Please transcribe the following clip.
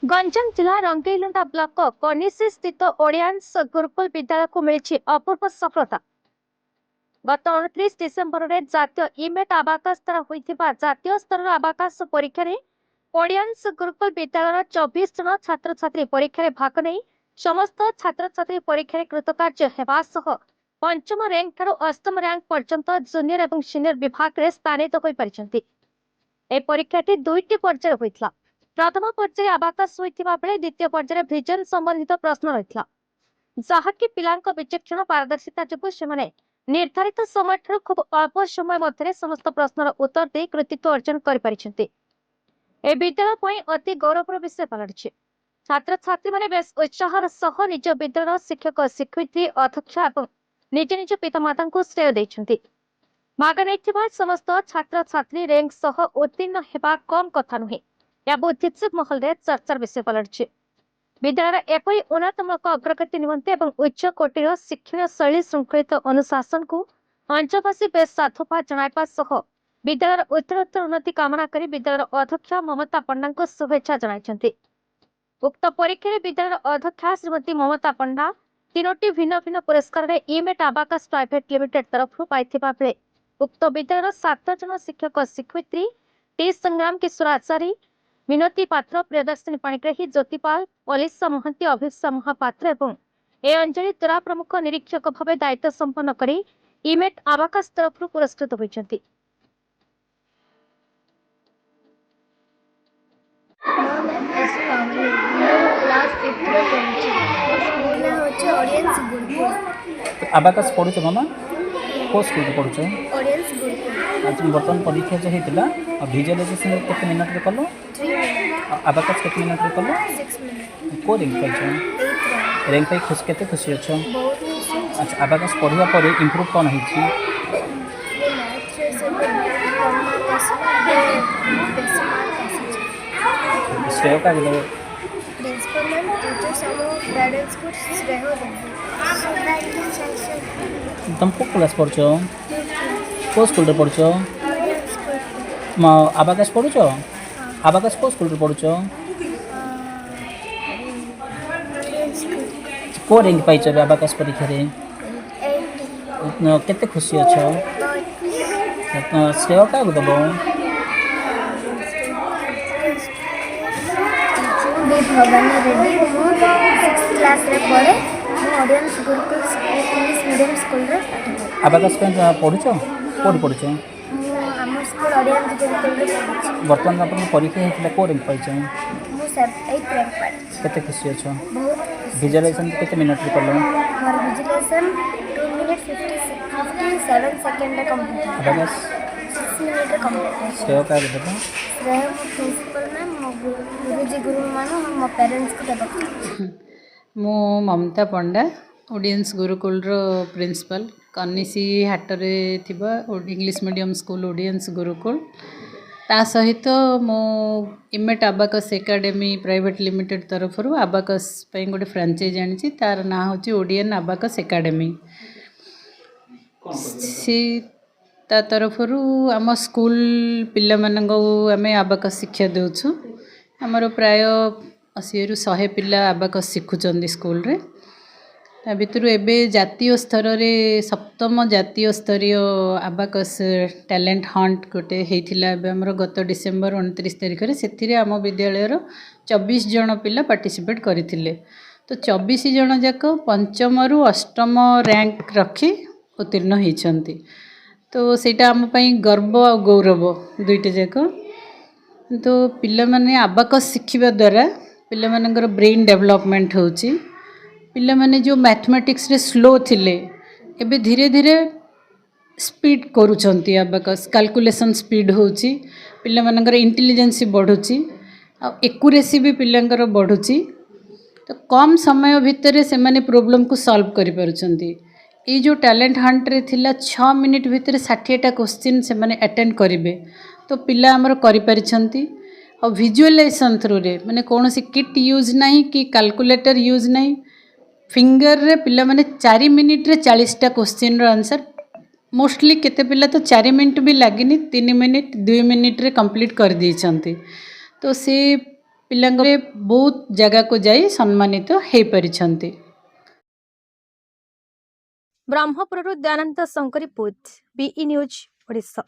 गंजाम जिला रंगेलुंडा ब्लॉक कनिसी स्थित ओडियांस गुरुकुल विद्यालय को मिली अपूर्व सफलता। गत 29 डिसेम्बर में जातीय इमेट आबाकाश द्वारा होइथिबा जातीय स्तर आबाकाश परीक्षा रे ओडियांस गुरुकुल विद्यालय 24 जन छात्र छात्री परीक्षा रे भाग नहीं समस्त छात्र छात्री परीक्षा रे कृतकार्य हेबा सह पंचम रैंक ठारू अष्टम रैंक पर्यंत जूनियर एवं सीनियर विभाग रे स्थानित होई परिचंती। ए परीक्षाटी दुईटी पर्याय होइथिला। प्रथम पर्याय आबाकाश होइथिबा बेले द्वितीय पर्याय विजन संबंधित प्रश्न रहिथिला, जहाँकि पिलांक विचक्षण पारदर्शिता जोगु सेमाने निर्धारित समय ठारू खूब अल्प समय मध्य समस्त प्रश्नर उत्तर दे कृतित्व अर्जन कर परिछंती। ए विद्यालय पई अति गौरवपूर्ण विषय पलटिछि। छात्र छात्री माने बेस उत्साहर सह निज विद्यालय शिक्षक शिक्षयित्री अध्यक्ष एवं निज निज पितामाता को श्रेय दैछंती। भाग नहीं समस्त छात्र छात्री रैंक सह उत्तीर्ण हेबा कम कथा नुहे, या बुद्धिजीवी महल रे चर्चार विषय पलटिछि। विद्यालय एपरी उन्नतमूलक अग्रगति निमंते एवं उच्च कोटिर शिक्षण शैली श्रृंखलित अनुशासन को अंचलवासी बेस साधुवाद जणाइबा सह विद्यालय उत्तरोत्तर उन्नति कामना करी विद्यालय अध्यक्ष ममता पंडा को शुभेच्छा जणाइछंती। उक्त परीक्षा विद्यालय अध्यक्षा श्रीमती ममता पंडा तीनोटी भिन्न भिन्न पुरस्कार रे इमेट आबाकाश प्राइवेट लिमिटेड तरफ पाइथिबा बेले उक्त विद्यालय 7 जन शिक्षक शिक्षयित्री टी संग्राम किशोर आचार्य, मिनती पात्र, प्रियदर्शनी पाणिग्राही, ज्योतिपाल, पलिसा महंती, अभिषा महापात्र एवं ए अंजलि तुरा प्रमुख निरीक्षक भाव दायित्व संपन्न करी इमेट आबाकाश तरफ पुरस्कृत होइछंती। आबाकाश पढ़ुच मामा को स्कूल पढ़ुच आज बर्तमान परीक्षा जो होता भिजुअलाइजेशन केते मिनट रे कलो आबाकाश केते मिनट रे कलो को रैंक पाइछ रैंक पाई खुश केते खुशी अछ। अच्छा आबाकाश पढ़िया पर इंप्रूव कौन होइछि श्रेय का बोले प्रिंसिपल मैम टीचर्स और पेरेंट्स को श्रेय देंगे। तुम को क्लास पढ़ुच को स्कूल रे पढ़ुच आबाकाश पढ़ुच आबाकाश को स्कूल रे पढ़ुच को रैंक पाइछ आबाकाश परीक्षा रे केते खुशी अछ श्रेय का दबो भवानी रेड्डी मु 6th क्लास रे पढ़े मु audience Gurukul English medium school रे आबाकाश पढ़ुच कोड पढ़ुच हम स्कूल ऑडियंस गुरुकुल रे पढ़े। वर्तमान अपन परीक्षा हेतला को रैंक पाइछ मु 8th रैंक पाइछ। केते खुशी अछ बहुत विजुअलाइजेशन केते मिनट रे करलो मोर विजुअलाइजेशन 2 मिनट 57 सेकंड रे कंप्लीट आबाकाश 6 मिनट रे कंप्लीट श्रेय का देबो श्रेय मो प्रिंसिपल मैम मो गुरुजी गुरु मानो मो पेरेंट्स को देबो। मु ममता पंडा ओडियंस गुरुकुल प्रिंसिपल कनिसी हाटरे थिबा English medium school audience Gurukul ता सहित मो इमेट आबाकाश एकेडमी प्राइवेट लिमिटेड तरफ आबाकाश पे गोटे फ्रांचाइज आनी तार ना हूँ ओडियन आबाकाश एकेडमी सी ता तरफ आम स्कूल पिला मानंगो आमे आबाकाश शिक्षा देउछु हमर प्राय 80 रु 100 पिला आबाकाश शिखुचंदी स्कूल रे ता भितरु एबे जातीय स्तर रे सप्तम जातीय स्तरीय आबाकाश टैलेंट हंट गोटे हेइथिला एबे हमर गत डिसेंबर 29 तारिख रे सेथिरे आम विद्यालय रो 24 जन पिला पार्टिसिपेट करथिले तो 24 जन जाक पंचम रु अष्टम रैंक रखी उत्तीर्ण होइछंती तो सेटा आम पई गर्व और गौरव दुईटे जाक तो पिला माने आबाकाश शिखिबा द्वारा पिला मानकर ब्रेन डेवलपमेंट होची पिला माने जो मैथमेटिक्स रे स्लो थिले एबे धीरे धीरे स्पीड करूछंती आबाकाश कैलकुलेशन स्पीड होची पिला मानकर इंटेलिजेंस बढ़ुची आ एक्यूरेसी भी पिलांकर बढ़ुची तो कम समय भितर से माने प्रॉब्लम को सॉल्व करि पारुछंती। ये जो टैलेंट हंट रे थिला 6 मिनिट भितर 60टा क्वेश्चन से माने अटेंड करिवे तो पिला हमर करि परिछंती और विजुअलाइजेशन थ्रू रे माने कोनोसी किट यूज नहीं कि कैलकुलेटर यूज नहीं फिंगर रे पिला माने 4 मिनिट रे 40टा क्वेश्चन रो आंसर मोस्टली केते पिला तो 4 मिनिट भी लागिनी 3 मिनिट 2 मिनिट रे कंप्लीट कर दी छंती तो से ପିଲାଙ୍କ ବହୁତ ଜାଗାକୁ ଯାଇ ସମ୍ମାନିତ ହେଇପାରିଛନ୍ତି। ବ୍ରହ୍ମପୁରରୁ ଦୟାନନ୍ଦ ଶଙ୍କରୀ ପୁତ, BE ନ୍ୟୁଜ୍ ଓଡ଼ିଶା।